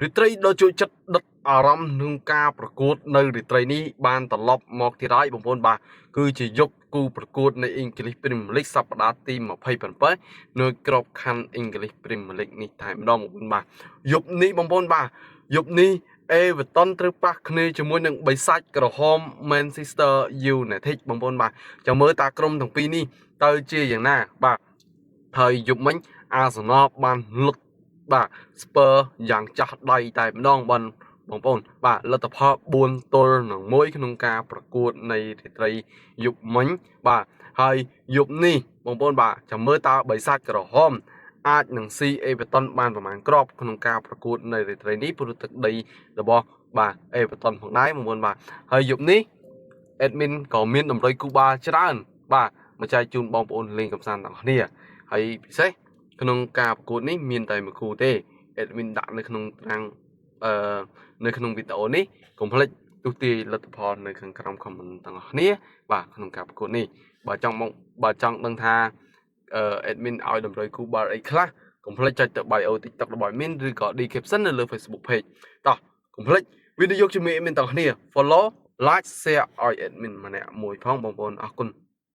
រីត្រីដ៏ជួយចិត្តដិតអារម្មណ៍នឹងការប្រកួតនៅរីត្រីនេះបានត្រឡប់មកទៀតហើយបងប្អូនបាទគឺជាយប់គូប្រកួតនៃ English Premier League សប្តាហ៍ទី27នៅក្របខ័ណ្ឌ English Premier League នេះតែម្ដងបងប្អូនបាទយប់នេះបងប្អូនបាទយប់នេះ Everton ត្រូវប៉ះគ្នាជាមួយនឹងបិសាចក្រហម Manchester United បងប្អូនបាទចាំមើលតាក្រុមទាំងពីរនេះទៅជាយ៉ាងណាបាទហើយយប់មិញ Arsenal បានលុតបាទស្ពើយ៉ាងចាស់ដៃតែម្ដងបងប្អូនបាទលទ្ធផល4-1ក្នុងការប្រកួតនៃរាត្រីយប់មិញបាទហើយយប់នេះបងប្អូនបាទចាំមើលតើបិសាចក្រហមអាចនឹងស៊ីអេវ៉ាតុនបានប្រមាណគ្រាប់ក្នុងការប្រកួតនៅរាត្រីនេះព្រោះទឹកដីរបស់បាទអេវ៉ាតុនផងដែរបងប្អូនបាទហើយយប់នេះអេដមីនក៏មានតម្រុយគូបាល់ច្រើនបាទមកចែកជូនបងប្អូនលេងកម្សាន្តទាំងគ្នាហើយពិសេសក្នុងការប្រកួតនេះមានតែមួយគូទេអេដមីនដាក់នៅក្នុងត្រាំងនៅក្នុងវីដេអូនេះកុំភ្លេចទស្សន៍ទាយលទ្ធផលនៅខាងក្រោម comment ទាំងអស់គ្នាបាទក្នុងការប្រកួតនេះបើចង់ដឹងថាadmin ឲ្យតម្រុយគូបាល់អីខ្លះកុំភ្លេចចុចទៅ bio TikTok របស់ admin ឬក៏ description នៅលើ Facebook page តោះកុំភ្លេចវីដេអូជាមួយ admin ទាំងអស់គ្នា follow like share ឲ្យ admin ម្នាក់មួយផងបងប្អូនអរគុណ